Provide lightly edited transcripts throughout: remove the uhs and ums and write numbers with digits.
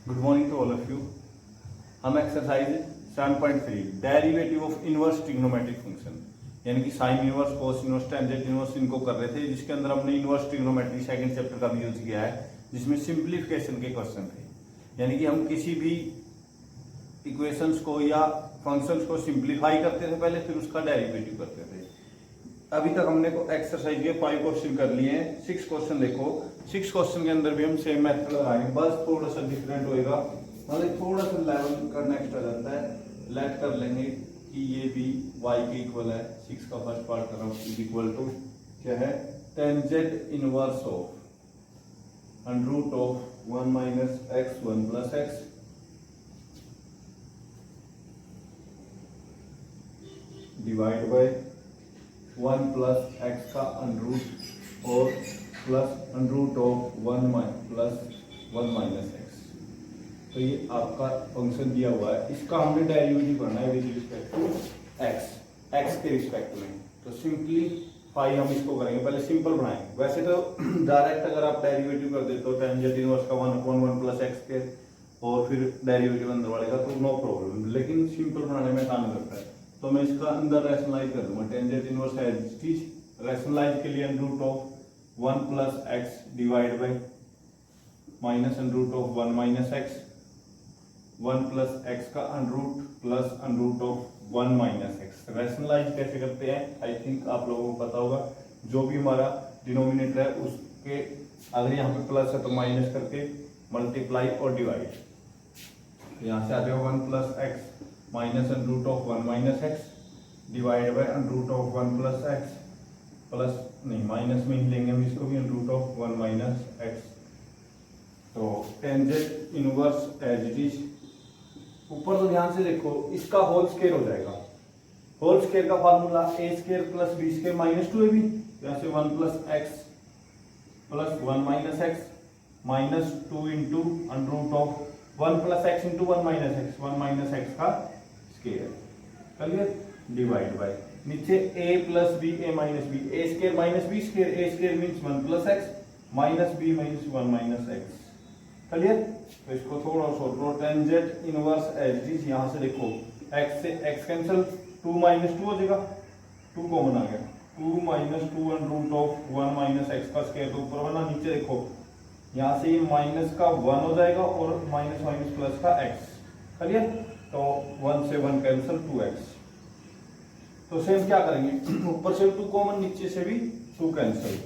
Good morning to all of you. हम exercise 7.3 derivative of inverse trigonometric function यानी कि sine inverse, cos inverse, tangent inverse इनको कर रहे थे, जिसके अंदर हमने इनवर्स ट्रिग्नोमेट्री सेकंड चैप्टर का भी यूज किया है, जिसमें सिंप्लीफिकेशन के क्वेश्चन थे। यानी कि हम किसी भी इक्वेशंस को या फंक्शंस को सिंप्लीफाई करते थे पहले, फिर उसका डेरिवेटिव करते थे। अभी तक हमने एक्सरसाइज के 5 क्वेश्चन कर लिए हैं। 6 क्वेश्चन देखो, 6 क्वेश्चन के अंदर भी हम सेम मेथड लगाएंगे, बस थोड़ा सा डिफरेंट होएगा, मतलब थोड़ा सा लेवल का नेक्स्ट आ जाता है। लेट कर लेंगे कि ये भी y के इक्वल है। 6 का फर्स्ट पार्ट कर रहा हूँ, इज इक्वल टू क्या है, tangent inverse of under root of 1 minus x 1 plus x divide by 1 plus x का अंडर रूट और plus under root of 1 plus 1 minus x. तो ये आपका फंक्शन दिया हुआ है, इसका हमने डेरिवेटिव करना है with respect to x, x के रिस्पेक्ट में। तो सिंपलीफाई हम इसको करेंगे, पहले सिंपल बनाएंगे। वैसे तो डायरेक्ट अगर आप डेरिवेटिव कर देते हो टेंजेंट इनवर्स का 1/1 प्लस एक्स के और फिर डेरिवेटिव अंदर वाले का, तो नो प्रॉब्लम, लेकिन सिंपल बनाने में टाइम लगता है। तो मैं इसका अंदर रैशनलाइज कर दूंगा। Tangent inverse as it is, rationalise के लिए under root of 1 plus x divide by minus under root of 1 minus x, 1 plus x का under root plus under root of 1 minus X. Rationalise कैसे करते हैं I think आप लोगों को पता होगा। जो भी हमारा डिनोमिनेटर है उसके अगर यहाँ पे प्लस है तो माइनस करके मल्टीप्लाई और डिवाइड। यहाँ से आ जाएगा 1 plus x minus under root of 1 minus X divide by under root of 1 plus x plus नहीं माइनस में ही लेंगे हम इसको भी, under root of 1 minus x. तो tangent inverse as it is, ऊपर तो ध्यान से देखो, इसका होल स्क्वायर हो जाएगा। होल स्क्वायर का formula a square plus b square minus 2ab, यहाँ से 1 plus x plus 1 minus x minus 2 into under root of 1 plus x into 1 minus x, 1 minus x का स्क्वायर, क्लियर, डिवाइड बाय नीचे a plus b a minus b, a square minus b square, a square means 1 plus x minus b minus 1 minus x, clear. तो इसको थोड़ा solve करो। Tangent inverse as it is, यहाँ से देखो x से x cancel, 2 minus 2 हो जाएगा, 2 कॉमन आ गया, 2 minus 2 under root of 1 minus x का स्क्वायर, तो ऊपर वाला नीचे देखो, यहाँ से ये माइनस का 1 हो जाएगा और माइनस माइनस प्लस का x, क्लियर। तो 1 से 1 कैंसिल, 2x। तो सेम क्या करेंगे, ऊपर से 2 कॉमन, नीचे से भी 2 कैंसिल।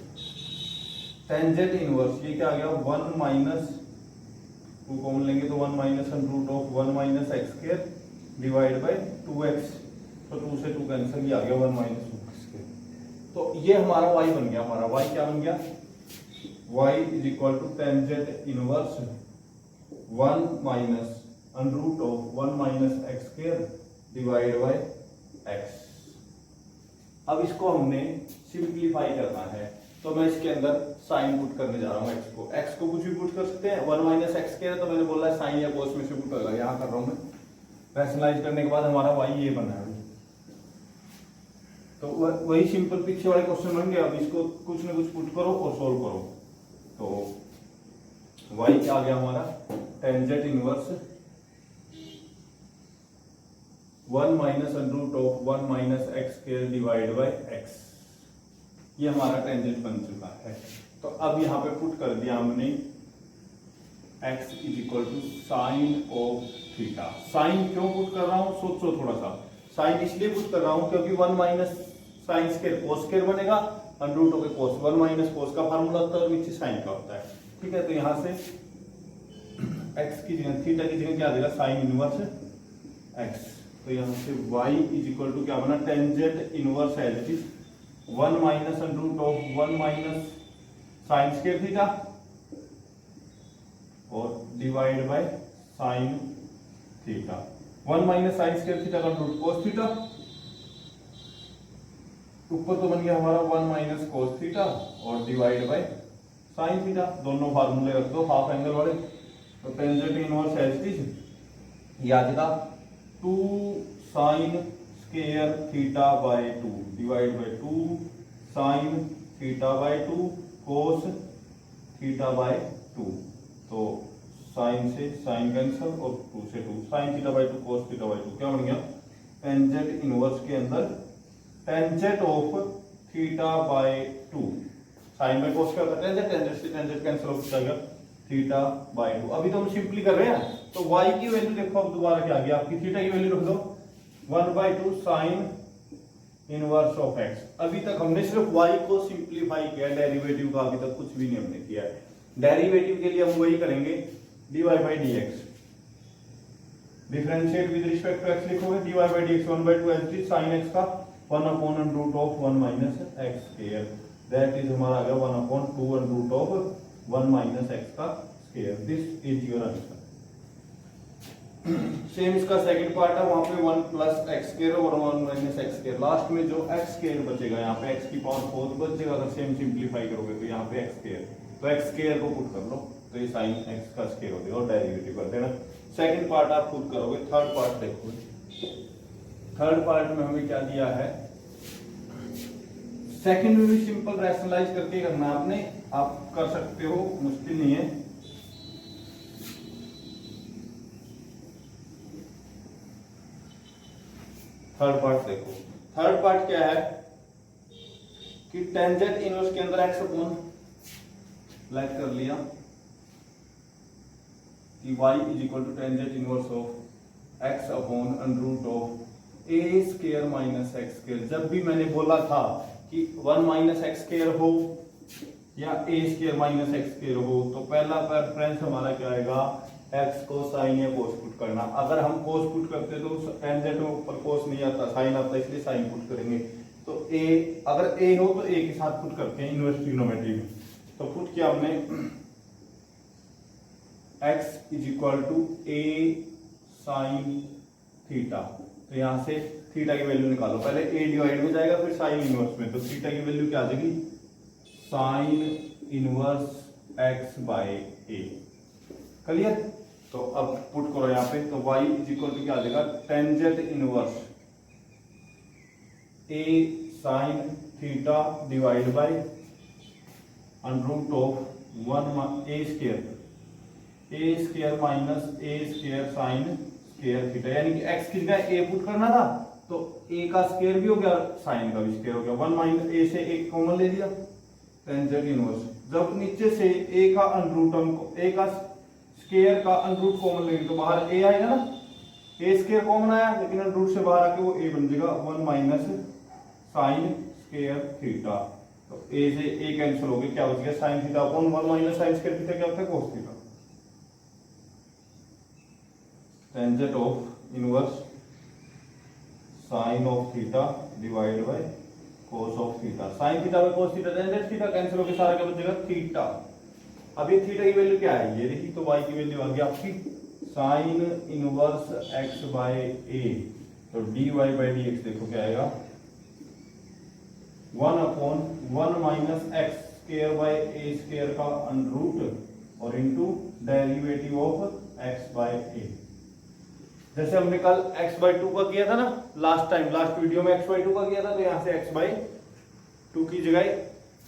टेंजेंट इनवर्स ये क्या आ गया, 1 माइनस 2 कॉमन लेंगे तो 1 minus under root of 1 minus x square divide by 2x। तो 2 से 2 कैंसिल, ये आ गया 1 माइनस 2 स्क्वायर। तो ये हमारा y बन गया। हमारा y क्या बन गया, y is equal to tangent inverse 1 minus under root of 1 minus x square divide by x। अब इसको हमने सिंप्लीफाई करना है, तो मैं इसके अंदर साइन पुट करने जा रहा हूँ। x को कुछ भी पुट कर सकते हैं, 1 माइनस एक्स के, तो मैंने बोला साइन या कोस में से पुट होगा, यहाँ कर रहा हूँ मैं। रैशनलाइज करने के बाद हमारा y ये बना है, तो वही सिंपल पीछे वाले क्वेश्चन बन गया। अब इसको कुछ ना कुछ पुट करो और सोल्व करो। तो y क्या आ गया हमारा, tangent inverse 1 minus under root of 1 minus x square divide by x, ये हमारा टेंजेंट बन चुका है। तो अब यहाँ पे पुट कर दिया हमने x is equal to sine of theta. Sine क्यों पुट कर रहा हूँ, सोचो थोड़ा सा। साइन इसलिए पुट कर रहा हूँ क्योंकि 1 minus sine square cos square बनेगा, under root of cos, 1 minus cos का फार्मूला होता है और नीचे साइन का होता है, ठीक है। तो यहाँ से x की जगह थीटा की जगह क्या आ जाएगा, साइन इनवर्स x। तो यहाँ से y इज इक्वल टू क्या बना, tangent inverse as it is 1 minus under root of 1 minus sine square theta और divide by sine theta. 1 minus sine square theta का रूट कोस थीटा, ऊपर तो बन गया हमारा 1 माइनस कोस थीटा और डिवाइड बाय साइन थीटा। दोनों फार्मूले रख दो हाफ एंगल वाले। तो tangent inverse as it is याद था 2 sine square theta by 2 divide bye 2 sine theta by 2 cos theta by 2। तो साइन से साइन कैंसल और 2 से 2 sine theta by 2 cos theta by 2 क्या बन गया टेंजेंट इनवर्स के अंदर tangent of theta by 2 sine by cos क्या होता है टेंजेंट टेंजेंट से टेंजेंट कैंसिल हो जाएगा थीटा बाई 2। अभी तो हम सिंपली कर रहे हैं तो y की वैल्यू देखो अब दोबारा क्या आ गया आपकी थीटा की वैल्यू रख दो 1/2 साइन इनवर्स ऑफ x। अभी तक हमने सिर्फ y को सिंपलीफाई किया डेरिवेटिव का अभी तक कुछ भी नहीं हमने किया है। डेरिवेटिव के लिए हम वही करेंगे dy by dx differentiate with respect to x लिखोगे dy by dx 1/2 as it is sin x का 1/√1 minus x square that is हमारा आ गया 1/2 x का square. This is your answer. Same इसका सेकंड पार्ट है वहां पे 1 प्लस एक्स स्क्वायर और 1 माइनस एक्स स्क्वायर लास्ट में जो एक्स स्क्वायर बचेगा यहाँ पे x की पावर 4 बचेगा। अगर सेम सिंपलीफाई करोगे तो यहाँ पे एक्स स्क्वायर तो एक्स स्क्वायर को पुट कर लो तो ये साइन x का स्क्वायर हो जाएगा और डेरिवेटिव कर देना। सेकंड पार्ट आप खुद करोगे। थर्ड पार्ट देखो थर्ड पार्ट में हमें क्या दिया है सेकंड में भी सिंपल रैशनलाइज करके करना आपने आप कर सकते हो मुश्किल नहीं है। थर्ड पार्ट देखो थर्ड पार्ट क्या है कि टेंजेंट इनवर्स के अंदर x अपॉन लाइक कर लिया कि y is equal to tangent inverse of x upon under root of a square minus x square. जब भी मैंने बोला था कि 1 माइनस एक्स स्क्वायर हो या a square minus x square हो तो पहला प्रेफरेंस हमारा क्या आएगा x को साइन या कोस पुट करना। अगर हम कोस पुट करते तो टेंजेंट में ऊपर कोस नहीं आता साइन आता इसलिए साइन पुट करेंगे। तो a अगर a हो तो a के साथ पुट करते हैं इनवर्स ट्रिग्नोमेट्री में। तो पुट किया हमने x is equal to a sine theta. तो यहां से थीटा की वैल्यू निकालो पहले a डिवाइड हो जाएगा फिर साइन इनवर्स में। तो थीटा की वैल्यू क्या आ जाएगी sine inverse x by a। Clear. तो अब पुट करो यहाँ पे तो y इज इक्वल टू क्या आ जाएगा tangent inverse a sine theta divide by under root of 1 a square minus a square sine square theta. यानी कि x की जगह a पुट करना था तो a का स्क्वायर भी हो गया साइन का भी स्क्वायर हो गया 1 माइनस a से एक कॉमन ले लिया टेंजेंट इनवर्स। जब नीचे से a का अंडर रूट हमको a का स्क्वायर का अंडर रूट कॉमन लेंगे तो बाहर a आएगा ना a स्क्वायर कॉमन आया लेकिन अंडर रूट से बाहर आके वो a बन जाएगा 1 माइनस साइन स्क्वायर थीटा। तो a से a कैंसिल हो गया क्या बच गया sine theta upon 1 minus sine square theta क्या होता है cos theta. Tangent of inverse sine of theta divide by cos of theta. Sine theta by cos theta tangent theta cancel होकर सारा क्या बचेगा थीटा। अब ये थीटा की वैल्यू क्या है ये देखिए तो y की वैल्यू आ गई आपकी sine inverse x by a। तो dy बाय dx देखो क्या आएगा 1 upon 1 minus x square by a square का अंडर रूट और into derivative of x by a। जैसे हमने कल x बाय 2 का किया था ना लास्ट वीडियो में x बाय 2 का किया था तो यहाँ से x बाय 2 की जगह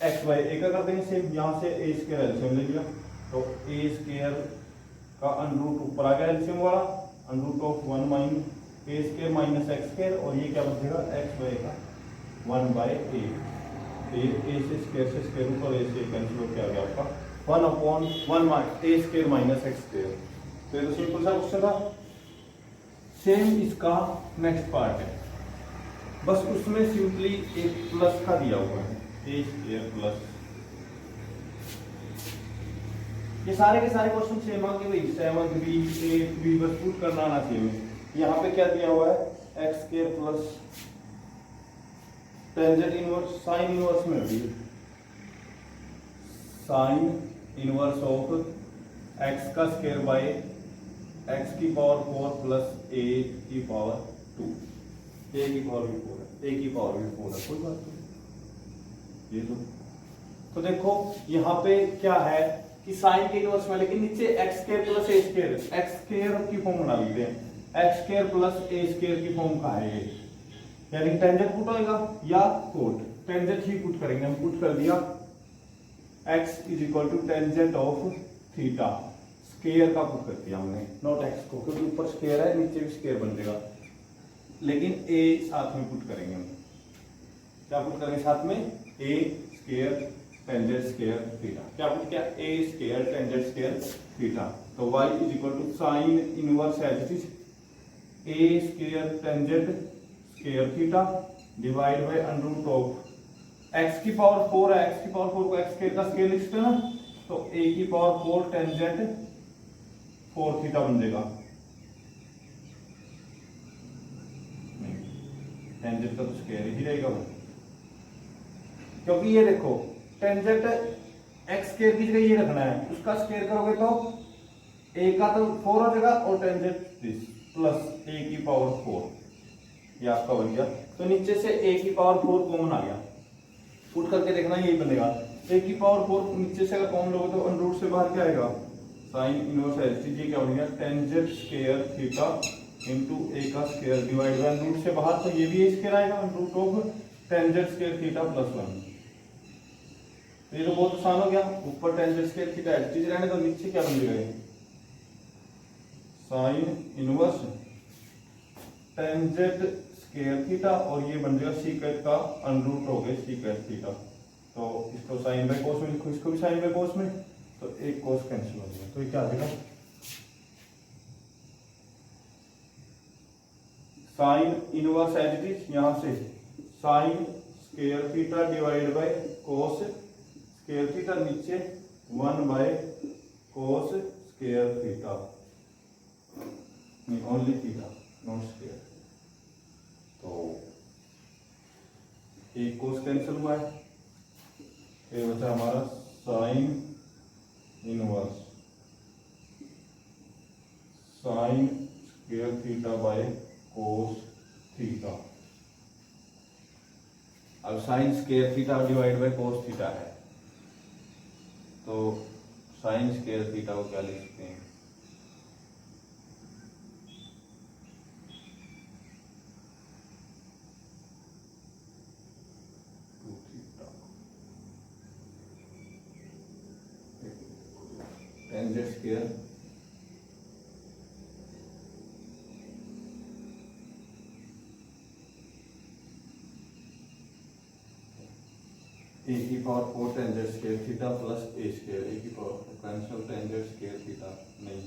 x बाय a का कर देंगे सेम। यहाँ से a स्क्वायर एलसीएम ले लिया तो a स्क्वायर का अंडर रूट ऊपर आ गया एलसीएम वाला under root of 1 minus a square minus x square और ये क्या बचेगा x बाय का 1 बाय a। तो ये a से स्क्वायर ऊपर a से कैंसिल हो गया आपका 1 upon 1 minus a square minus x square. तो ये तो सिंपल सा क्वेश्चन था। सेम इसका नेक्स्ट पार्ट है बस उसमें सिंपली एक प्लस का दिया हुआ है a स्क्वायर प्लस। ये सारे के सारे क्वेश्चन सेम आ गए भाई 7 b 8 b बस पुट करना आना चाहिए। यहाँ पे क्या दिया हुआ है x square plus tangent inverse sine inverse में भी साइन इनवर्स ऑफ x का स्क्वायर बाय x की पावर 4 प्लस a की पावर 2 a की पावर भी 4 है a की पावर भी 4 है कोई बात नहीं ये तो देखो यहाँ पे क्या है कि साइन के इनवर्स में लेकिन नीचे x square plus a square x square की फॉर्म बना लेते हैं x square plus a square की फॉर्म का है ये यानी टेंजेंट पुट होएगा या कोट टेंजेंट ही पुट करेंगे। हम पुट कर दिया x is equal to tangent of theta square का पुट कर दिया हमने, नॉट एक्स को, क्योंकि ऊपर स्क्वायर है नीचे भी स्क्वायर बन जाएगा, लेकिन ए साथ में पुट करेंगे हम। क्या पुट करेंगे साथ में? A square tangent square theta. क्या पुट किया? A square tangent square theta. तो y is equal to sine inverse as it is a square tangent square theta divide by under root of x की power 4 है, x की power 4 को x square का square लिख सकते हैं ना, तो a की पावर 4 टेंजेंट 4 थीटा बन जाएगा। टेंजेंट का तो स्क्वायर ही रहेगा वो, क्योंकि ये देखो टेंजेंट एक्स स्क्वायर की जगह ये रखना है, उसका स्क्वायर करोगे तो a का तो 4 हो जाएगा और टेंजेंट दिस प्लस a की पावर 4, ये आपका बन गया। तो नीचे से a की पावर 4 कॉमन आ गया, पुट करके देखना यही बनेगा। a की पावर 4 नीचे से अगर कॉमन लोगे तो अंडर रूट से बाहर क्या आएगा? साइन इनवर्स एच जी क्या बनेगा? Tangent square theta into a का square divide by under root से बाहर, तो ये भी a स्क्वायर आएगा under root of tangent square theta plus 1। तो ये तो बहुत आसान हो गया, ऊपर tangent square theta h g रहने तो नीचे क्या बन जाएगा? Sine inverse tangent square theta और ये बन जाएगा सीकेट का अंडर रूट हो गया सीकेट थीटा। तो इसको साइन बाय कोस में लिखो, इसको भी साइन बाय कोस में, तो एक कोस कैंसिल हो गया, तो ये क्या आ जाएगा? Sine inverse as it is, यहां से sine square theta divide by cos square theta, नीचे 1 बाय कोस स्क्वायर थीटा, नहीं ओनली थीटा नॉट स्क्वायर। तो एक कोस कैंसिल हुआ है, ये बचा हमारा sine inverse sine square theta by cos theta. अब sine square theta divide by cos theta है, तो साइन स्क्वायर थीटा को क्या लिख सकते हैं? टेंजेंट स्क्वायर ए की power 4 tangent square theta plus a square, a की power cancel tangent square theta, नहीं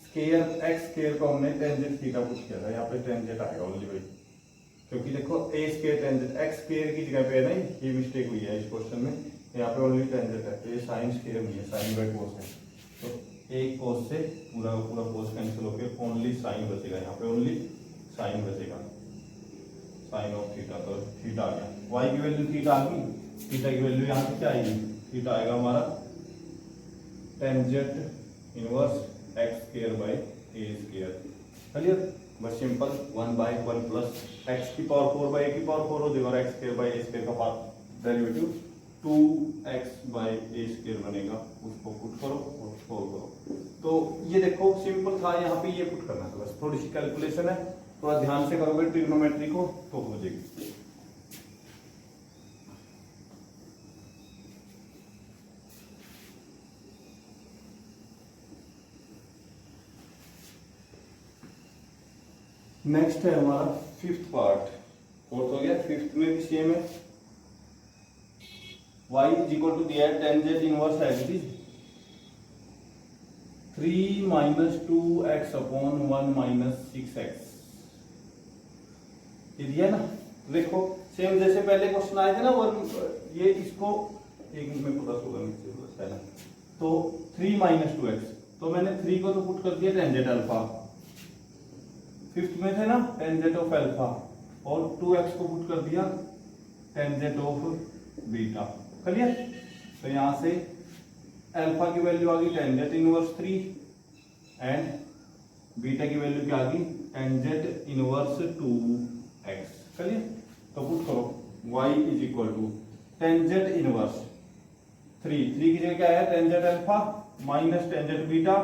स्क्वायर एक्स स्क्वायर को हमने टेंजेंट थीटा पुट किया था, यहाँ पे टेंजेंट आएगा ओनली भाई, क्योंकि देखो ए स्क्वायर टेंजेंट एक्स स्क्वायर की जगह पे है, नहीं ये मिस्टेक हुई है इस क्वेश्चन में, यहाँ पे ओनली टेंजेंट है, तो ये साइन स्क्वायर नहीं है, साइन बाय कोस है। तो एक कोस से पूरा पूरा कोस कैंसिल होकर ओनली साइन बचेगा, यहाँ पे ओनली साइन बचेगा, साइन ऑफ थीटा, तो थीटा आ गया। वाई की वैल्यू थीटा आ गई, थीटा की वैल्यू यहाँ पे क्या आएगी? थीटा आएगा हमारा tangent inverse x square bye ए स्क्वायर। क्लियर? बस सिंपल 1 बाय 1 प्लस एक्स की पावर 4 बाय ए की पावर 4 हो जाएगा और एक्स स्क्वायर बाय ए स्क्वायर का पार्ट डेरिवेटिव 2x बाय ए स्क्वायर बनेगा, उसको पुट करो और सोल्व करो। तो ये देखो सिंपल था, यहाँ पे ये पुट करना था, बस थोड़ी सी कैलकुलेशन है, थोड़ा ध्यान से करोगे ट्रिग्नोमेट्री को तो हो जाएगी। नेक्स्ट है हमारा फिफ्थ पार्ट, फोर्थ हो गया, फिफ्थ में भी सेम है। y इज इक्वल टू दिया है tangent inverse as it is 3 minus 2x upon 1 minus 6x, ये दिया ना। देखो सेम जैसे पहले क्वेश्चन आए थे ना, और ये इसको एक मिनट में प्लस होगा नीचे प्लस है ना, तो 3 माइनस 2x, तो मैंने 3 को तो पुट कर दिया टेंजेंट अल्फा, फिफ्थ में थे ना टेंजेंट ऑफ अल्फा, और 2x को पुट कर दिया टेंजेंट ऑफ बीटा। क्लियर? तो यहां से अल्फा की वैल्यू आ गई टेंजेंट इनवर्स 3 एंड बीटा की वैल्यू क्या आ गई? Tangent inverse 2x। क्लियर? तो पुट करो y is equal to tangent inverse 3 की जगह क्या है? Tangent alpha minus tangent beta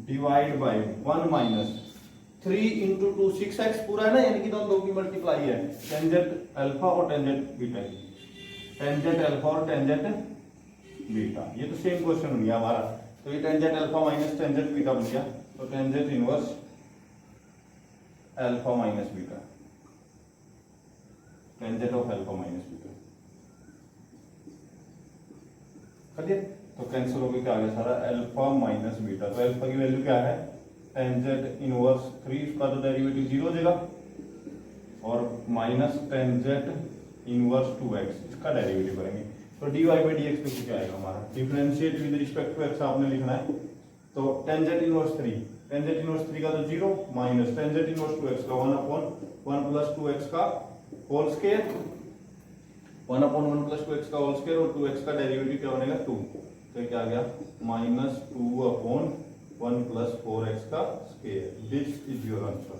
divide by 1 minus 3 into 2 6x पूरा है ना, यानी कि दोनों की मल्टीप्लाई है, टेंजेंट अल्फा और टेंजेंट बीटा की, टेंजेंट अल्फा और टेंजेंट बीटा। ये तो सेम क्वेश्चन हो गया हमारा, तो ये tangent alpha minus tangent beta बन गया। तो tangent inverse alpha minus beta, tangent of alpha minus beta. चलिए तो कैंसिल हो गया, क्या आ गया सारा अल्फा माइनस बीटा। तो अल्फा की वैल्यू क्या है, टेंजेंट इनवर्स 3, उसका तो डेरिवेटिव 0 हो जाएगा, और माइनस टेंजेंट इनवर्स 2x, इसका डेरिवेटिव करेंगे। तो dy बाई डी एक्स पे क्या आएगा हमारा, differentiate with respect to x आपने लिखना है। तो टेंजेंट इनवर्स 3, टेंजेंट इनवर्स 3 का तो 0 माइनस टेंजेंट इनवर्स 2x का 1/1 प्लस 2x का होल स्क्वायर, 1/1 प्लस 2x का होल स्क्वायर, और 2x का डेरिवेटिव क्या बनेगा 2। तो क्या आ गया माइनस 2/1 प्लस 4x का square. This is your answer.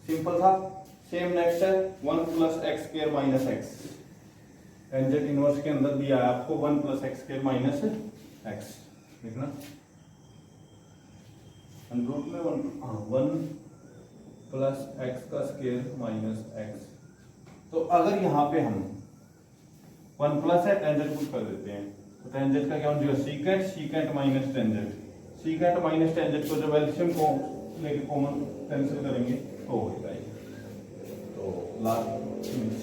Simple था। सेम नेक्स्ट है 1 plus x square minus x. Tangent inverse के अंदर दिया है आपको 1 plus x square minus x, देखना रूट में 1 प्लस एक्स का स्क्वायर माइनस एक्स। तो अगर यहाँ पे हम 1 प्लस है, टेंजेंट पुट कर देते हैं, तो टेंजेंट का क्या हो जाएगा secant, secant minus tangent, secant minus tangent को जब एलसीएम को लेके कॉमन कैंसिल करेंगे तो हो जाएगा। तो लास्ट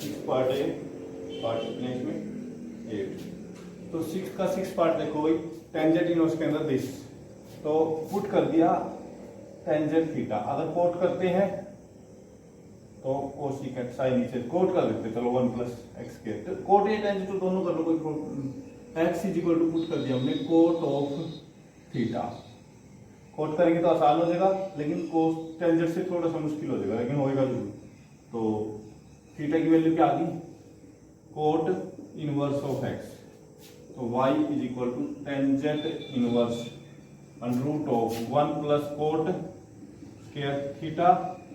6 पार्ट है, पार्ट कितने इसमें 8। तो 6 का 6 पार्ट देखो भाई, टेंजेंट इनवर्स के अंदर दिस, तो पुट कर दिया टेंजेंट थीटा। अगर कोट करते हैं तो कोसिकेंट साइन नीचे कोट कर देते, चलो 1 प्लस एक्स के, तो कोट या टेंजेंट तो दोनों कर लो, कोई x is equal to put कर दिया हमने कोट ऑफ थीटा। कोट करेंगे तो आसान हो जाएगा, लेकिन कोस टेंजेंट से थोड़ा सा मुश्किल हो जाएगा, लेकिन होएगा जरूर। तो थीटा की वैल्यू क्या आ गई, कोट इनवर्स ऑफ एक्स। तो y is equal to tangent inverse under of 1 plus cot square theta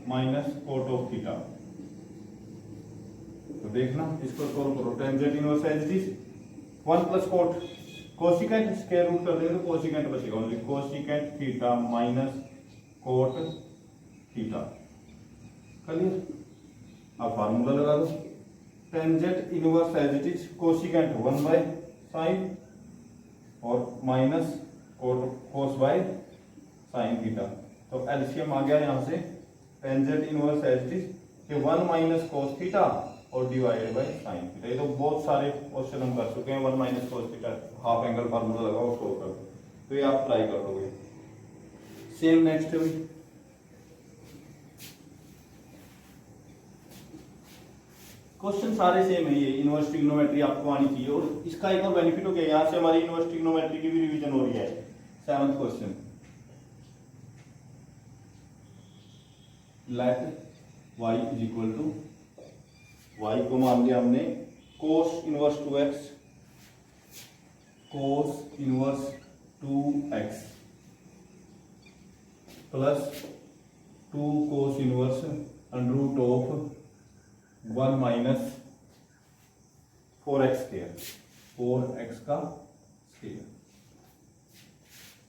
minus cot of theta. तो देखना इसको सोल्व करो, tangent inverse as it is 1 plus cot, cosecant square root कर देंगे तो cosecant बचेगा, only cosecant theta minus cot theta. Clear, अब formula लगा दो, tangent inverse as it is cosecant 1 by sine और माइनस कोस बाय साइन थीटा। तो LCM आ गया यहाँ से tangent inverse as it is 1 minus cos theta और डिवाइडेड बाय साइन थीटा। ये तो बहुत सारे क्वेश्चन हम कर चुके हैं, 1 minus cos theta half angle formula लगाओ उसको कर, तो ये आप ट्राई कर लोगे। सेम नेक्स्ट है भाई, क्वेश्चन सारे सेम है, ये इनवर्स ट्रिग्नोमेट्री आपको आनी चाहिए। और इसका एक और बेनिफिट हो गया, यहाँ से हमारी इनवर्स ट्रिग्नोमेट्री की भी रिवीजन हो रही है। 7th question, let y is equal to, y को मान लिया हमने cos inverse 2x, cos inverse 2x plus 2 cos inverse under root of 1 minus 4x square, 4x का स्क्वायर,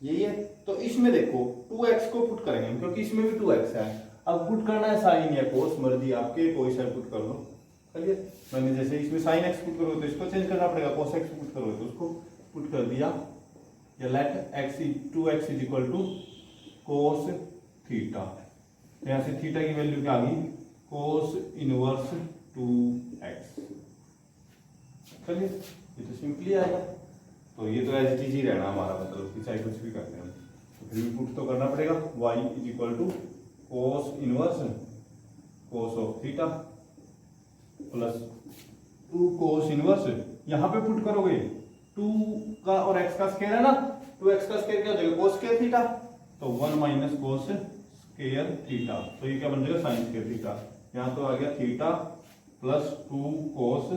यही है। तो इसमें देखो 2x को पुट करेंगे क्योंकि इसमें भी 2x है। अब पुट करना है साइन या कोस, मर्जी आपके, कोई सा पुट कर लो। चलिए मैंने जैसे इसमें साइन x पुट करोगे तो इसको चेंज करना पड़ेगा, कोस x पुट करोगे तो उसको पुट कर दिया। या let x 2x is equal to cos theta, यहाँ से थीटा की वैल्यू क्या आ गई कोस इनवर्स 2x। चलिए ये तो सिंपली आएगा, तो ये तो एज इट इज ही रहना हमारा, मतलब कि चाहे कुछ भी करते हैं तो फिर भी पुट तो करना पड़ेगा। y is equal to cos inverse cos of theta plus 2 cos inverse, यहाँ पे पुट करोगे 2 का और x का स्क्वायर है ना, 2x का स्क्वायर क्या हो जाएगा कोस स्क्वायर थीटा, तो 1 माइनस कोस स्क्वायर थीटा, तो ये क्या बन जाएगा साइन स्क्वायर थीटा। यहाँ तो आ गया थीटा प्लस 2 कोस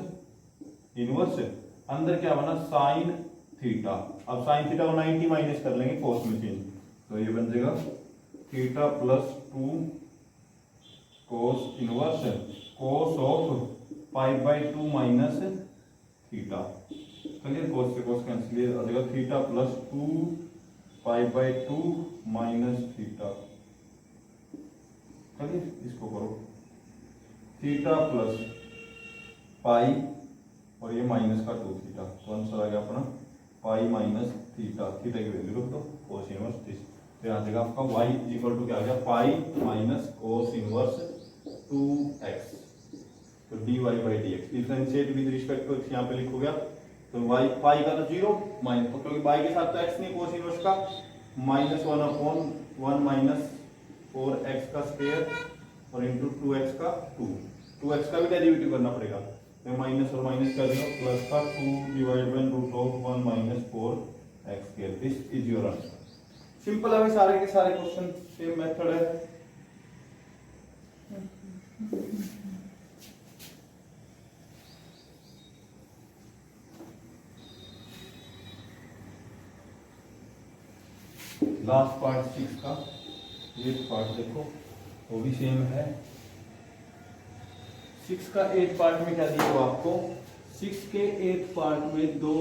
इनवर्स, अंदर क्या बना साइन थीटा। अब साइन थीटा को 90 माइनस कर लेंगे कोस में चेंज, तो ये बन जाएगा theta plus 2 cos inverse cos of 5/2 minus theta. चलिए कोस से कोस कैंसिल हो जाएगा, थीटा प्लस 2 5/2 माइनस थीटा। चलिए इसको करो, थीटा प्लस पाई और ये माइनस का 2 थीटा, तो आंसर आ गया अपना पाई माइनस थीटा, थीटा की वैल्यू रख दो कोस इनवर्स दिस, तो यहाँ से आपका y इक्वल टू क्या आ गया pi minus cos inverse 2x, तो dy by d x differentiate with respect to x यहाँ पे लिखो गया, तो y पाई का तो जीरो माइनस, क्योंकि y के साथ तो x नहीं कोस इनवर्स का, माइनस 1/1 माइनस 4x का स्क्वायर और इंटू 2x का 2x का भी डेरिवेटिव करना पड़ेगा, तो माइनस और माइनस कर दिया प्लस का 2 divide by root of 1 minus 4x square, this is your answer. Simple है, सारे के सारे क्वेश्चन सेम मेथड है। लास्ट पार्ट 6 का ये पार्ट देखो वो भी सेम है। 6 का 8 पार्ट में क्या दिया हुआ आपको, 6 के 8 पार्ट में दो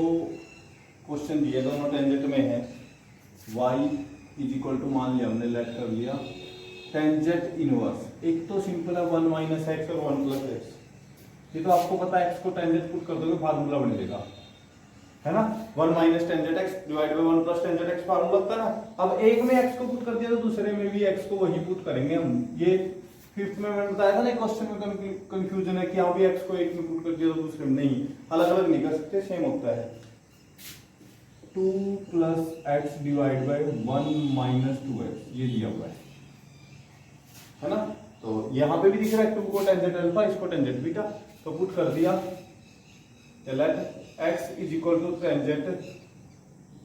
क्वेश्चन दिए, दोनों टेंजेंट में है। y इज इक्वल टू मान लिया हमने, लेट कर लिया टेंजेंट इनवर्स, एक तो सिंपल है 1 माइनस एक्स और 1 प्लस एक्स, ये तो आपको पता है एक्स को टेंजेंट पुट कर दोगे फार्मूला बन जाएगा, है ना, 1 minus tangent x divide by 1 plus tangent x formula लगता है ना। अब एक में एक्स को पुट कर दिया तो दूसरे में भी एक्स को वही पुट करेंगे हम, ये फिफ्थ में मैंने बताया था ना क्वेश्चन में कंफ्यूजन है कि यहाँ भी एक्स को एक में पुट कर दिया तो दूसरे में नहीं, अलग अलग नहीं कर सकते, सेम होता है। 2 plus x divide by 1 minus 2x ये दिया हुआ है ना, तो यहाँ पे भी दिख रहा है 2 को टेंजेंट अल्फा, इसको टेंजेंट बीटा, तो पुट कर दिया, late x is equal to tangent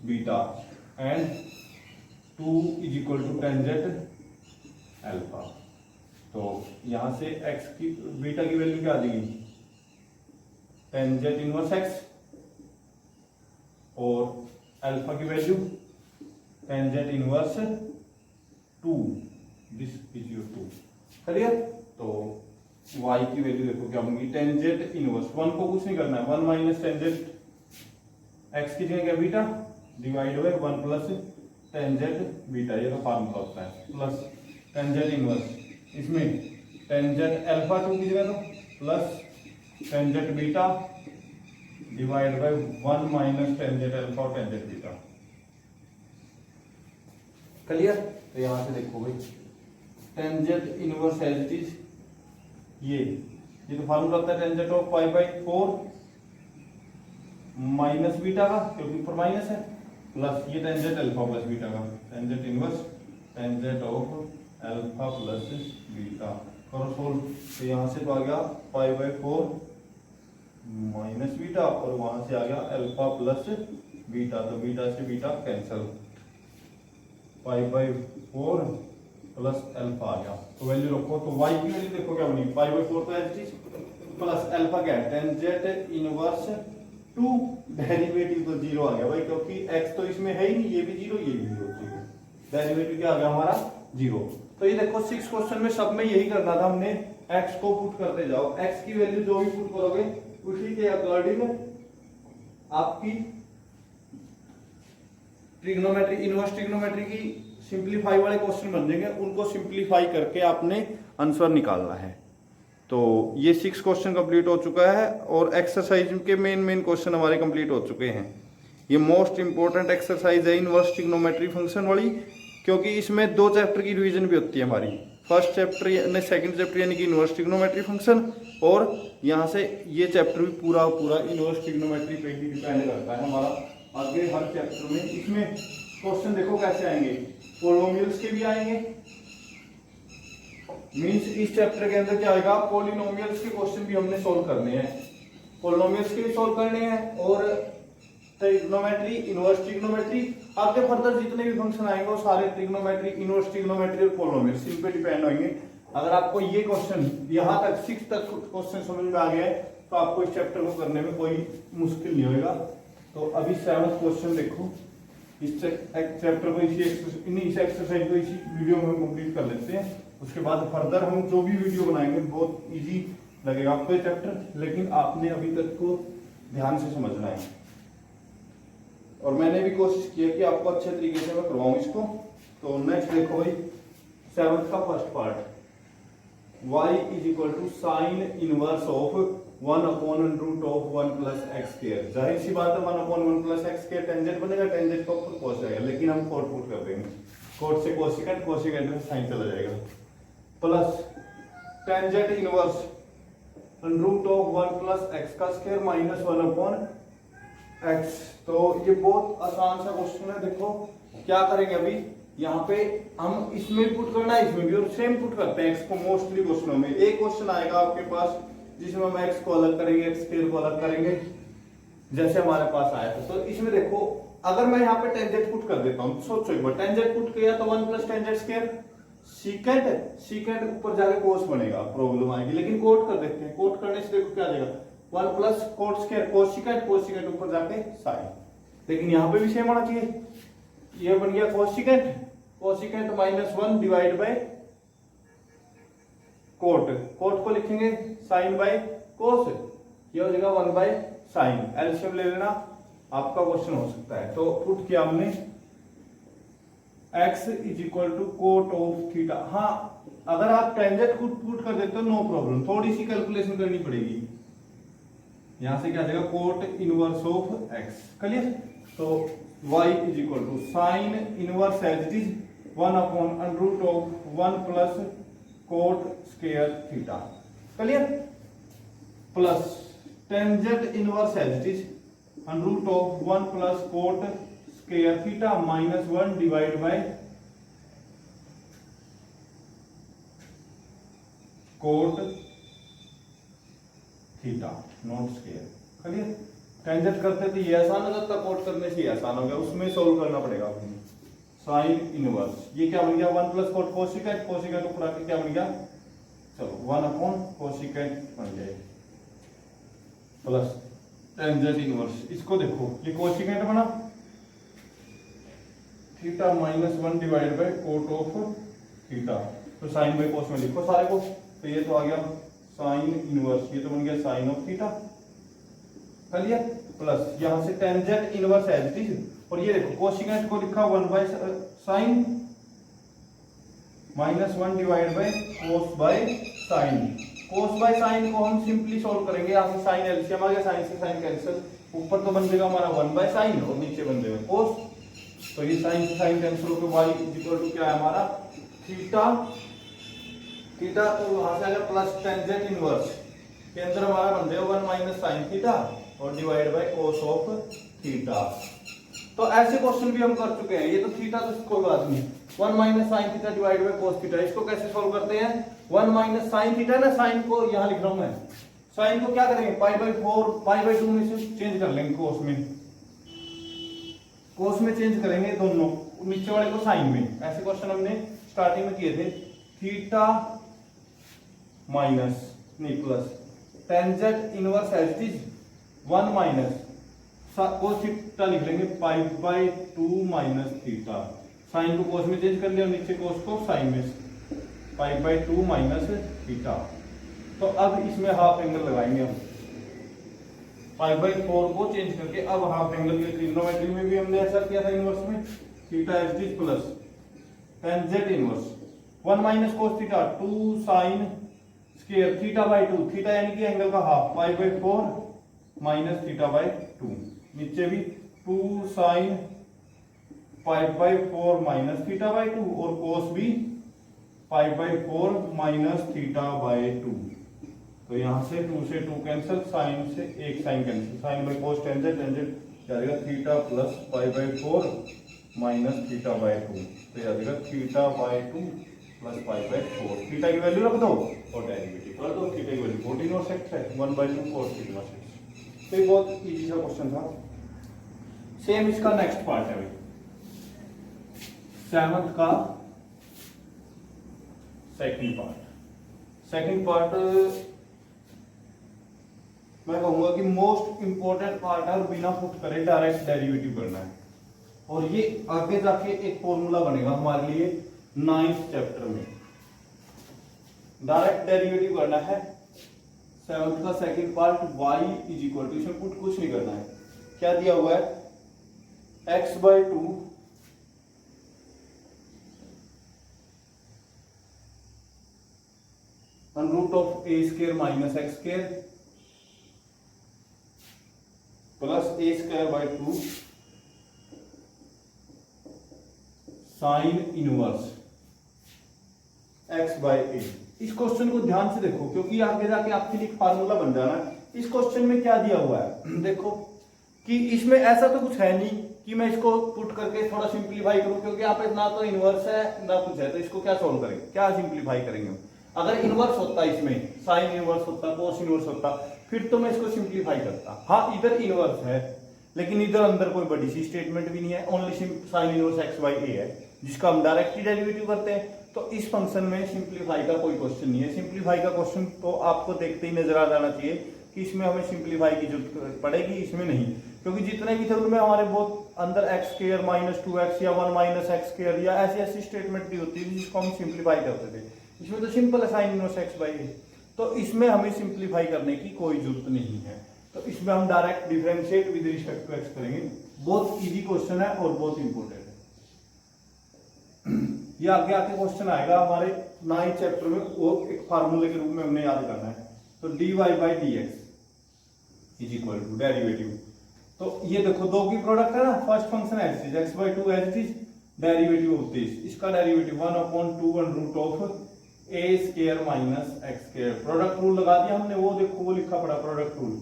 beta and 2 is equal to tangent alpha, तो यहां से x की बीटा की वैल्यू क्या आ जाएगी, टेंजेंट इनवर्स x, और अल्फा की value tangent inverse 2, this is your 2, clear. तो y की वैल्यू देखो क्या बनेगी, टेंजेंट इनवर्स 1 को कुछ नहीं करना है, 1 माइनस टेंजेंट x की जगह क्या beta divide by 1 plus tangent beta, ये तो फार्मूला होता है, प्लस टेंजेंट इनवर्स, इसमें टेंजेंट अल्फा 2 की जगह तो plus tangent beta divide by 1 minus tangent alpha और टेंजेंट बीटा, क्लियर। तो यहां से देखो भाई tangent inverse as it is, ये तो फार्मूला होता है tangent of pi by 4 minus beta का, क्योंकि ऊपर माइनस है, प्लस ये टेंजेंट अल्फा प्लस बीटा का, tangent inverse tangent of alpha plus beta, करो सोल्व, तो यहां से तो आ गया पाई बाई 4 माइनस बीटा, और वहां से आ गया अल्फा प्लस बीटा, तो बीटा से beta cancel, pi by 4 plus alpha आ गया, तो वैल्यू रखो, तो y की वैल्यू देखो क्या बनी, पाई बाई 4 तो एच प्लस अल्फा क्या है टेंजेंट इनवर्स 2, डेरिवेटिव तो जीरो आ गया भाई, क्योंकि x तो इसमें है ही नहीं, ये भी जीरो ये भी जीरो, डेरिवेटिव क्या आ गया हमारा जीरो। तो ये देखो 6 क्वेश्चन में सब में यही करना था हमने, x को पुट करते जाओ, x की वैल्यू जो भी पुट करोगे उसी के अकॉर्डिंग आपकी ट्रिग्नोमेट्री, इनवर्स ट्रिग्नोमेट्री की सिंपलीफाई वाले क्वेश्चन बन जाएंगे, उनको सिंपलीफाई करके आपने आंसर निकालना है। तो ये 6 क्वेश्चन कंप्लीट हो चुका है, और एक्सरसाइज के मेन क्वेश्चन हमारे कंप्लीट हो चुके हैं। ये मोस्ट इंपॉर्टेंट एक्सरसाइज है इनवर्स ट्रिग्नोमेट्री फंक्शन वाली, क्योंकि इसमें 2 चैप्टर की रिवीजन भी होती है हमारी, फर्स्ट चैप्टर यानी सेकंड चैप्टर यानी कि इनवर्स ट्रिग्नोमेट्री फंक्शन, और यहाँ से ये चैप्टर भी पूरा इनवर्स ट्रिग्नोमेट्री पे ही डिपेंड करता है हमारा आगे हर चैप्टर में। इसमें क्वेश्चन देखो कैसे आएंगे, पोलिनोमियल्स के भी आएंगे, मींस इस चैप्टर के अंदर क्या आएगा, पॉलिनोमियल्स के क्वेश्चन भी हमने सोल्व करने हैं, पॉलिनोमियल्स के भी सोल्व करने हैं, और ट्रिग्नोमेट्री, इनवर्स ट्रिग्नोमेट्री, आगे फर्दर जितने भी फंक्शन आएंगे वो सारे ट्रिग्नोमेट्री, इनवर्स ट्रिग्नोमेट्री और पॉलिनोमियल्स इन पे डिपेंड होंगे। अगर आपको ये क्वेश्चन यहाँ तक 6 तक क्वेश्चन समझ में आ गया है तो आपको इस चैप्टर को करने में कोई मुश्किल नहीं होगा। तो अभी 7th क्वेश्चन देखो, इस चैप्टर को इस एक्सरसाइज को इसी वीडियो में कंप्लीट कर लेते हैं, उसके बाद फर्दर हम जो भी वीडियो बनाएंगे बहुत इजी लगेगा आपको ये चैप्टर, लेकिन आपने अभी तक को ध्यान से समझना है, और मैंने भी कोशिश की है कि आपको अच्छे तरीके से मैं करवाऊं इसको। तो नेक्स्ट देखो भाई 7th का first part, y is equal to sine inverse of 1/√1+x²। जाहिर सी बात है 1/1+x² टेंजेंट बनेगा, टेंजेंट का ऊपर cos आएगा, लेकिन हम कोट पुट कर देंगे, कोट से कोसिकेंट, कोसिकेंट में साइन चला जाएगा, plus tangent inverse √1+x² minus 1/x। तो ये बहुत आसान सा क्वेश्चन है। देखो क्या करेंगे, अभी यहाँ पे हम इसमें पुट करना है, इसमें भी, और सेम पुट करते हैं x को मोस्टली क्वेश्चनों में। एक क्वेश्चन आएगा आपके पास जिसमें हम x को अलग करेंगे, x² को अलग करेंगे, जैसे हमारे पास आया था। तो इसमें देखो अगर मैं यहाँ पे टेंजेंट पुट कर देता हूँ, सोचो एक बार, टेंजेंट पुट किया तो 1 + टेंजेंट², सीकेंट ऊपर जाके कोस बनेगा, प्रॉब्लम आएगी, लेकिन कोट कर देते हैं। कोट करने से देखो क्या आ जाएगा, 1 + cot², कोसिकेंट ऊपर जाके साइन। लेकिन यहाँ पे भी सेम होना चाहिए, ये बन गया कोसिकेंट -1 डिवाइड बाय कोट को लिखेंगे साइन बाय कोस, ये हो जाएगा 1/sin। एलसीएम ले लेना, आपका क्वेश्चन हो सकता है। तो पुट किया हमने x = कोट ऑफ थीटा। हाँ, अगर आप टेंजेंट को पुट कर देते हो नो प्रॉब्लम, थोड़ी सी कैलकुलेशन करनी पड़ेगी। यहां से क्या आ जाएगा, cot inverse of x, clear. तो y = sine inverse as it is 1/√1 + cot² theta, clear, plus tangent inverse as it is √1 + cot² theta -1 divide by cot theta not square, clear. Tangent करते तो ये आसान हो जाता, कोट करने से ये आसान हो गया, उसमें सोल्व करना पड़ेगा आपको। साइन इनवर्स, ये क्या बन गया, 1 + cot कोसिकेंट ऊपर आके क्या बन गया, चलो 1/कोसिकेंट बन जाएगा, प्लस टेंजेंट इनवर्स। इसको देखो, ये कोसिकेंट बना, theta -1 divide by cot of theta, तो साइन बाय कोस में लिखो सारे को। तो ये तो आ गया साइन इनवर्स, ये तो बन गया sine of theta, clear, plus यहां से tangent inverse as it is, और ये देखो कोसिकेंट को लिखा 1/sin -1 divide bye cos/sin। cos/sin को हम सिंपली सॉल्व करेंगे, यहां से sin एलसीएम आ गया, sin से sin कैंसिल, ऊपर तो बन जाएगा हमारा 1/sin और नीचे बन जाएगा cos। तो ये sin से sin कैंसिल होकर y = क्या है हमारा, थीटा। तो वहां से आएगा प्लस टेंजेंट इनवर्स के अंदर हमारा बन जाएगा 1 - sin थीटा और divide bye cos of theta. तो ऐसे क्वेश्चन भी हम कर चुके हैं, ये तो थीटा तो कोई बात नहीं, 1 - sin theta divide bye cos theta. इसको कैसे सॉल्व करते हैं, 1 - sin थीटा ना, साइन को यहां लिख रहा हूं मैं, साइन को क्या करेंगे, π/4 π/2 में से चेंज कर लेंगे, कोस में चेंज करेंगे दोनों, नीचे वाले को साइन में। ऐसे क्वेश्चन हमने स्टार्टिंग में किए थे। थीटा माइनस नहीं plus tangent inverse as it is 1 - cos theta लिख लेंगे π/2 - थीटा। साइन को कोस में चेंज कर लिया, नीचे कोस को साइन में, π/2 - थीटा। तो अब इसमें हाफ एंगल लगाएंगे हम, π/4 को चेंज करके अब हाफ एंगल के ट्रिग्नोमेट्री में भी हमने ऐसा किया था इनवर्स में, theta as it is plus tangent inverse 1 - cos theta 2 sin square θ/2, theta यानी कि एंगल का हाफ, π/4 - θ/2, नीचे भी 2 sin π/4 - θ/2 और cos भी π/4 - θ/2। तो यहां से 2 से 2 कैंसिल, साइन से 1 sine cancel, sine by cos tangent जाएगा थीटा प्लस π/4 - θ/2, तो जाएगा θ/2 प्लस π/4। थीटा की वैल्यू रख दो और डेरिवेटिव कर दो, थीटा की वैल्यू 14/6 है, 1/2 cos θ/6। तो ये बहुत इजी सा क्वेश्चन था। सेम इसका नेक्स्ट पार्ट है भाई, 7th का सेकंड पार्ट मैं कहूंगा कि मोस्ट इंपॉर्टेंट पार्ट है, और बिना पुट करे डायरेक्ट डेरिवेटिव करना है। और ये आगे जाके एक फॉर्मूला बनेगा हमारे लिए 9th चैप्टर में, डायरेक्ट डेरिवेटिव करना है। 7th का सेकंड पार्ट, y = इसमें पुट कुछ नहीं करना है, क्या दिया हुआ है, x/2 √a² - x² plus a square by 2 sine inverse x by a. इस क्वेश्चन को ध्यान से देखो क्योंकि आगे जाके आपके लिए फार्मूला बन जाना। इस क्वेश्चन में क्या दिया हुआ है देखो कि इसमें ऐसा तो कुछ है नहीं कि मैं इसको पुट करके थोड़ा सिंप्लीफाई करूं, क्योंकि यहाँ पे ना तो इनवर्स है ना कुछ है, तो इसको क्या सोल्व करेंगे, क्या सिंप्लीफाई करेंगे। अगर इनवर्स होता इसमें साइन इनवर्स होता, कोस इनवर्स होता, फिर तो मैं इसको सिंप्लीफाई करता। हाँ इधर इनवर्स है लेकिन इधर अंदर कोई बड़ी सी स्टेटमेंट भी नहीं है, only sine inverse x by a है जिसका हम डायरेक्टली डेरिवेटिव करते हैं। तो इस फंक्शन में सिंप्लीफाई का कोई क्वेश्चन नहीं है। सिंप्लीफाई का क्वेश्चन तो आपको देखते ही नजर आ जाना चाहिए कि इसमें हमें सिंप्लीफाई की जरूरत पड़ेगी, इसमें नहीं, क्योंकि जितने भी थे उनमें हमारे बहुत अंदर एक्स स्क्वायर माइनस 2x या 1 माइनस एक्स स्क्वायर या ऐसी ऐसी स्टेटमेंट भी होती है जिसको हम सिंप्लीफाई करते थे। इसमें तो सिंपल है साइन इनवर्स एक्स बाई ए, तो इसमें हमें सिंप्लीफाई करने की कोई जरूरत नहीं है। तो इसमें हम direct differentiate with respect to x करेंगे। बहुत इजी क्वेश्चन है और बहुत इंपॉर्टेंट है। ये आगे आके क्वेश्चन आएगा हमारे 9th चैप्टर में, वो एक फार्मूले के रूप में हमने याद करना है। तो dy by d x is equal to derivative, तो ये देखो दो की प्रोडक्ट है ना, फर्स्ट फंक्शन है x by 2 as it is, derivative of this, इसका derivative 1/2 under root of a square minus x square. Product rule लगा दिया हमने, वो देखो वो लिखा पड़ा प्रोडक्ट रूल,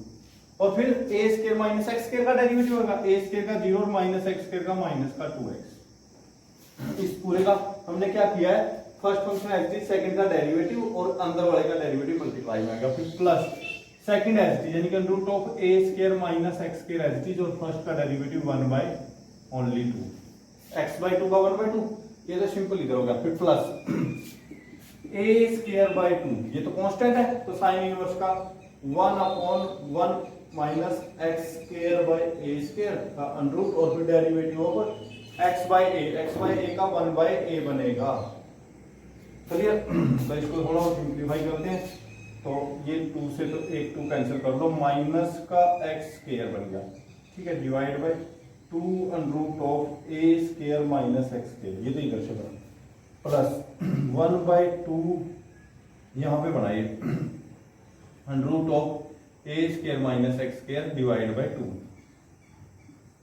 और फिर ए स्क्वायर माइनस एक्स स्क्वायर का डेरिवेटिव होगा ए स्क्वायर का 0 और माइनस एक्स स्क्वायर का माइनस का 2x। इस पूरे का हमने क्या किया है, फर्स्ट फंक्शन एक्स सेकंड का डेरिवेटिव और अंदर वाले का डेरिवेटिव मल्टीप्लाई में आएगा, फिर प्लस सेकंड एच यानी कि root of a square minus x square h और फर्स्ट का derivative 1 by only 2 x by 2 का 1 बाई 2, ये तो सिंपल इधर होगा, फिर प्लस ए स्क्वायर बाई 2, ये तो कांस्टेंट है तो साइन इनवर्स का 1/1 minus x square by A square का अंडर रूट और फिर डेरिवेटिव ऑफ एक्स बाई ए का 1 बाई ए बनेगा। क्लियर? तो इसको थोड़ा सिंप्लीफाई करते हैं, तो ये 2 से तो 1 2 कैंसिल कर लो, माइनस का एक्स स्क्वायर बन गया, ठीक है, divide by 2 under root of a square minus x square, ये तो इधर से बना, प्लस 1 बाई 2 यहाँ पे बनाइए under root of a square minus x square divide by 2।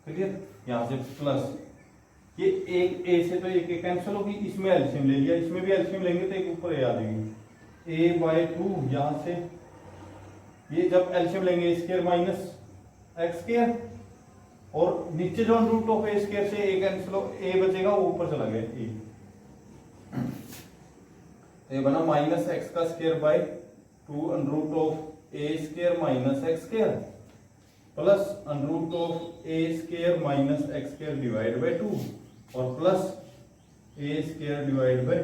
Clear? यहाँ से प्लस ये एक ए से तो एक कैंसिल होगी, इसमें एलसीएम ले लिया, इसमें भी एलसीएम लेंगे तो एक ऊपर ए आ जाएगी, ए बाई 2, यहाँ से ये जब एलसीएम लेंगे ए स्क्वायर माइनस एक्स स्क्वायर, और नीचे जो रूट ऑफ ए स्क्वायर से ए कैंसिल हो, ए बचेगा वो ऊपर चला गया ए, ये बना माइनस एक्स का square by 2 under root of a square minus x square plus under root of a square minus x square divide by 2 और plus a square divide by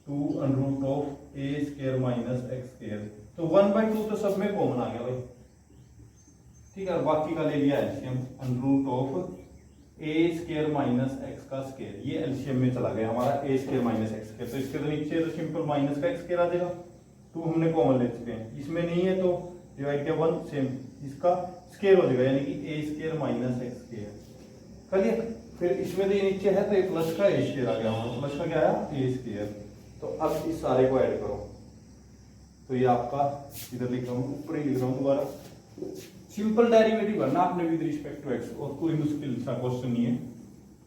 2 under root of a square minus x square. तो 1 by 2 तो सब में common आ गया भाई, ठीक है, बाकी का ले लिया LCM under root of a square minus x का स्क्वायर, ये एलसीएम में चला गया हमारा a square minus x square, तो इसके तो नीचे तो सिंपल माइनस का एक्स स्क्वायर आ जाएगा, 2 हमने कॉमन ले चुके हैं, इसमें नहीं है तो डिवाइड किया 1 सेम, इसका स्क्वायर हो जाएगा यानी कि ए स्क्वायर माइनस एक्स स्क्वायर। चलिए फिर इसमें तो ये नीचे है तो ये प्लस का ए स्क्वायर आ गया, प्लस का क्या आया ए स्क्वायर। तो अब इस सारे को ऐड करो, तो ये आपका इधर लिख रहा हूँ, ऊपर ही लिख रहा हूँ दोबारा, सिंपल डेरिवेटिव करना आपने विद रिस्पेक्ट टू एक्स, और कोई मुश्किल सा क्वेश्चन नहीं है,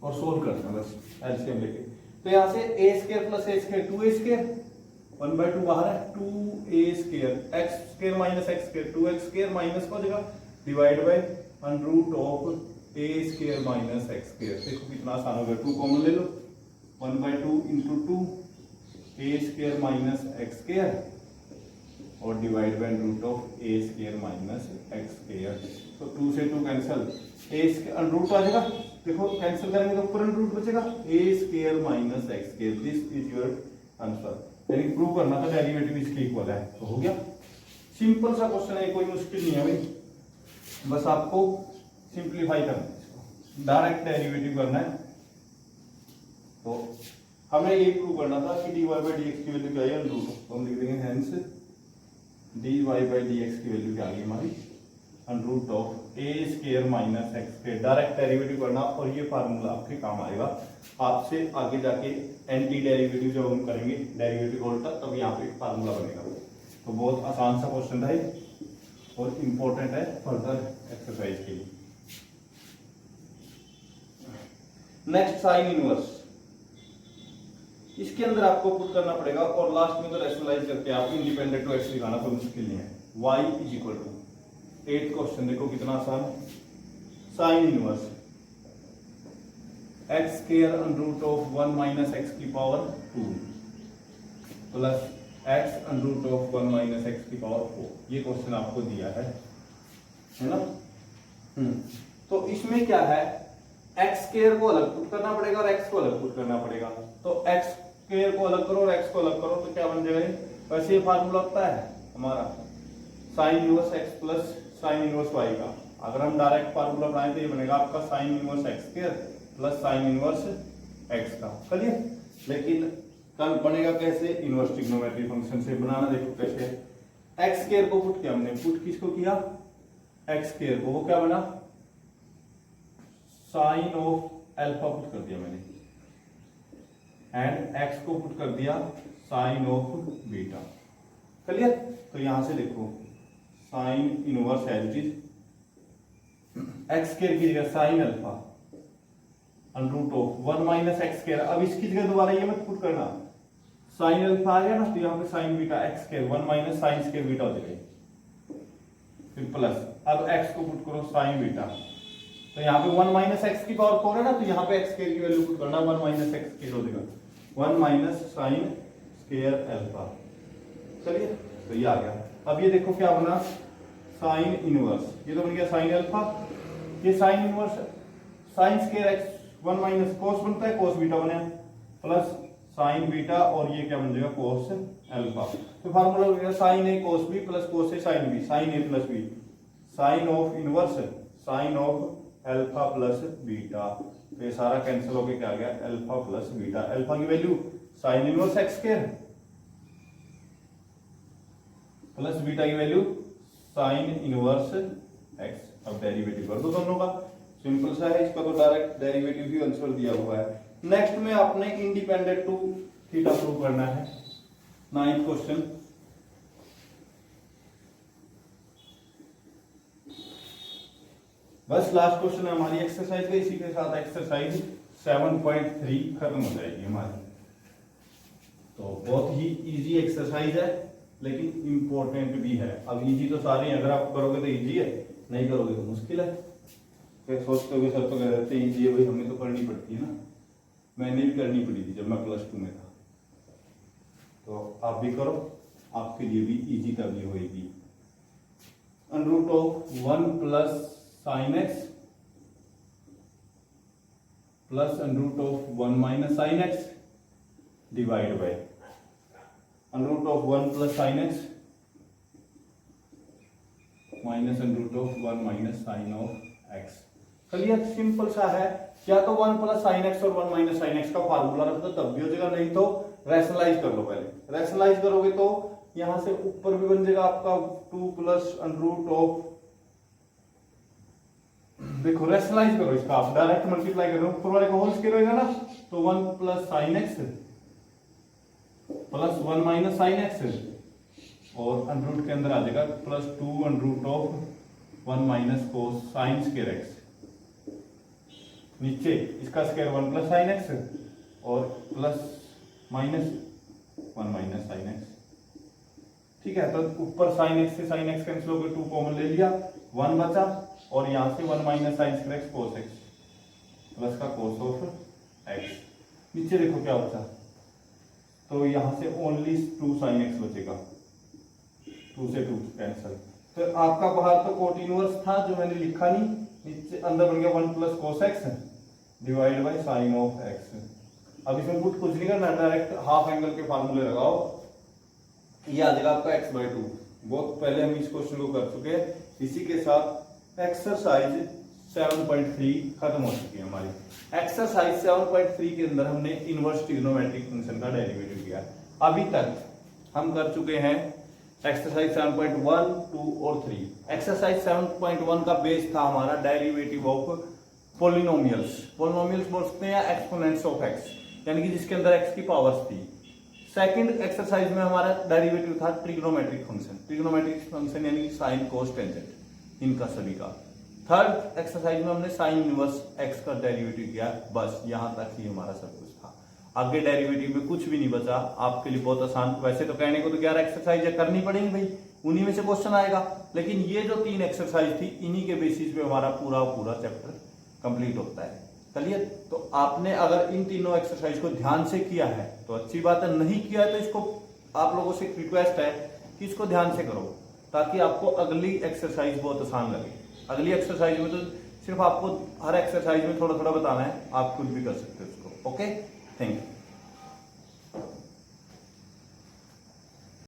और सोल्व करना बस एलसीएम लेके। तो यहाँ से a square plus a square 2a square, 1 by 2 बाहर है, 2a square x square minus x square 2x square minus का हो जाएगा divide by under root of a square minus x square. देखो कितना आसान हो गया, 2 कॉमन ले लो, 1 by 2 into 2 a square minus x square और divide by root of a square minus x square. तो 2 से 2 कैंसिल, ए अंडर रूट आ जाएगा, देखो कैंसिल करेंगे तो ऊपर अंडर रूट बचेगा, a square minus x square, this is your answer. यानी प्रूव करना था डेरिवेटिव इसके इक्वल है, तो हो गया, सिंपल सा क्वेश्चन है, कोई मुश्किल नहीं है भाई, बस आपको सिंप्लीफाई करना है, इसको डायरेक्ट डेरिवेटिव करना है। तो हमें ये प्रूव करना था कि dy बाई डी एक्स की वैल्यू क्या है, रूट, तो हम लिख देंगे hence dy by d x की वैल्यू क्या आ गई हमारी under root of a square minus x square, direct derivative करना, और ये फार्मूला आपके काम आएगा, आपसे आगे जाके एंटी डेरिवेटिव जब हम करेंगे डेरिवेटिव उल्टा, तब यहाँ पे फार्मूला बनेगा। तो बहुत आसान सा क्वेश्चन है और इम्पोर्टेंट है फर्दर एक्सरसाइज के लिए। नेक्स्ट साइन इनवर्स, इसके अंदर आपको पुट करना पड़ेगा और लास्ट में तो रैशनलाइज करके आप इंडिपेंडेंट टू एक्स लिखाना कोई मुश्किल नहीं है। y is equal to 8th question देखो कितना आसान, sine inverse x square under root of 1 minus x की power 2 plus x under root of 1 minus x की पावर 4। ये क्वेश्चन आपको दिया है ना। तो इसमें क्या है, एक्स स्क्वायर को अलग पुट करना पड़ेगा और एक्स को अलग पुट करना पड़ेगा। तो एक्स स्क्वायर को अलग करो और एक्स को अलग करो तो क्या बन जाएगा, वैसे ये फार्मूला होता है हमारा sine inverse x plus sine inverse y का। अगर हम डायरेक्ट फार्मूला बनाए तो ये बनेगा आपका sign inverse x square plus sine inverse x का। चलिए, लेकिन कल बनेगा कैसे, इनवर्स ट्रिग्नोमेट्री फंक्शन से बनाना। देखो कैसे, एक्स स्क्वायर को पुट किया हमने, पुट किसको किया, एक्स स्क्वायर को, वो क्या बना साइन ऑफ अल्फा पुट कर दिया मैंने, एंड एक्स को पुट कर दिया साइन ऑफ बीटा। क्लियर। तो यहां से देखो sine inverse as it is x square की जगह sine alpha under root of 1 minus x square. अब इसकी जगह दोबारा ये मत पुट करना, साइन अल्फा आ गया ना, तो यहाँ पे sign beta x square 1 minus sine square beta हो जाएगा, फिर प्लस अब एक्स को पुट करो साइन बीटा, तो यहाँ पे 1 माइनस एक्स की पावर 4 है ना, तो यहाँ पे एक्स स्क्वायर की वैल्यू पुट करना 1 माइनस एक्स स्क्वायर हो जाएगा 1 माइनस साइन स्क्वायर अल्फा। चलिए, तो ये आ गया। अब ये देखो क्या बना, साइन इनवर्स, ये तो बन गया साइन अल्फा, ये sign inverse sine square x 1 minus कोस बनता है, कोस बीटा बना प्लस साइन बीटा और ये क्या बन जाएगा कोस अल्फा। तो फार्मूला हो गया sine A cos B plus cos A sine B, sine A plus B, sine of inverse sine of alpha plus beta. तो ये सारा कैंसिल होके क्या आ गया, अल्फा प्लस बीटा। अल्फा की value sine inverse x square plus beta की value sine inverse x. अब डेरिवेटिव कर दो दोनों का, सिंपल सा है, इसका तो डायरेक्ट डेरिवेटिव ही आंसर दिया हुआ है। नेक्स्ट में आपने इंडिपेंडेंट टू थीटा प्रूव करना है, 9th क्वेश्चन। बस लास्ट क्वेश्चन है हमारी एक्सरसाइज का, इसी के साथ एक्सरसाइज 7.3 खत्म हो जाएगी हमारी। तो बहुत ही इजी एक्सरसाइज है लेकिन इंपॉर्टेंट भी है। अब इजी तो सारे हैं, अगर आप करोगे तो इजी है, नहीं करोगे तो मुश्किल है। फिर सोचते हो सर तो कह देते हैं इजी है, भाई हमें तो करनी पड़ती है ना, मैंने भी करनी पड़ी थी जब मैं +2 में था। तो आप भी करो, आपके लिए भी इजी तभी होगी। Under root of 1 plus sine x plus under root of 1 minus sine x divide by under root of 1 plus sine x minus under root of 1 minus sine of x. Clear, simple सा है। क्या तो 1 plus sine x और 1 minus sine x का formula रख दो तब भी हो जाएगा, नहीं तो रैशनलाइज कर लो। पहले रैशनलाइज करोगे तो यहां से ऊपर भी बन जाएगा आपका 2 प्लस अंडर रूट ऑफ, देखो रैशनलाइज करो इसका, आप डायरेक्ट मल्टीप्लाई कर रहे हो, ऊपर वाले का होल स्क्वायर होगा ना, तो 1 plus sine x plus 1 minus sine x और अंडर रूट के अंदर आ जाएगा plus 2 under root of 1 minus cos sine square x, नीचे इसका स्क्वायर 1 प्लस साइन एक्स और plus minus 1 minus sine x. ठीक है, तो ऊपर साइन एक्स से साइन एक्स कैंसिल होकर 2 कॉमन ले लिया, 1 बचा और यहां से 1 minus sine square x cos x plus का कोस ऑफ एक्स। नीचे देखो क्या बचा, तो यहां से ओनली 2 साइन एक्स बचेगा, 2 से 2 कैंसिल। तो आपका बाहर तो कोट इनवर्स था जो मैंने लिखा नहीं, नीचे अंदर बन गया 1 plus cos x divide by sign of x. अब इसमें कुछ नहीं करना, डायरेक्ट हाफ एंगल के फार्मूले लगाओ, ये आ जाएगा आपका x/2। बहुत पहले हम इस क्वेश्चन को कर चुके हैं। इसी के साथ एक्सरसाइज 7.3 खत्म हो चुकी है हमारी। एक्सरसाइज 7.3 के अंदर हमने इनवर्स ट्रिग्नोमेट्रिक फंक्शन का डेरिवेटिव किया। अभी तक हम कर चुके हैं एक्सरसाइज 7.1, 2 और 3। एक्सरसाइज 7.1 का बेस था हमारा डेरिवेटिव ऑफ पोलिनोमियल्स। पोलिनोमियल्स बोलते हैं एक्सपोनेंट्स ऑफ एक्स, यानी कि जिसके अंदर एक्स की पावर्स थी। सेकंड एक्सरसाइज में हमारा डेरिवेटिव था ट्रिग्नोमेट्रिक फंक्शन। ट्रिग्नोमेट्रिक फंक्शन यानी कि साइन कोस टेंजेंट, इनका सभी का। थर्ड एक्सरसाइज में हमने साइन इनवर्स एक्स का डेरिवेटिव किया, बस यहां तक ही हमारा सब कुछ था। आगे डेरिवेटिव में कुछ भी नहीं बचा, आपके लिए बहुत आसान। वैसे तो कहने को तो 11 एक्सरसाइज करनी पड़ेंगी भाई, उन्हीं में से क्वेश्चन आएगा, लेकिन ये जो 3 एक्सरसाइज थी इन्हीं के बेसिस पे हमारा पूरा चैप्टर कंप्लीट होता है। चलिए, तो आपने अगर इन तीनों एक्सरसाइज को ध्यान से किया है तो अच्छी बात है, नहीं किया है तो इसको आप लोगों से रिक्वेस्ट है कि इसको ध्यान से करो, ताकि आपको अगली एक्सरसाइज बहुत आसान लगे। अगली एक्सरसाइज में तो सिर्फ आपको हर एक्सरसाइज में थोड़ा थोड़ा बताना है, आप खुद भी कर सकते हो उसको। Okay, thank you.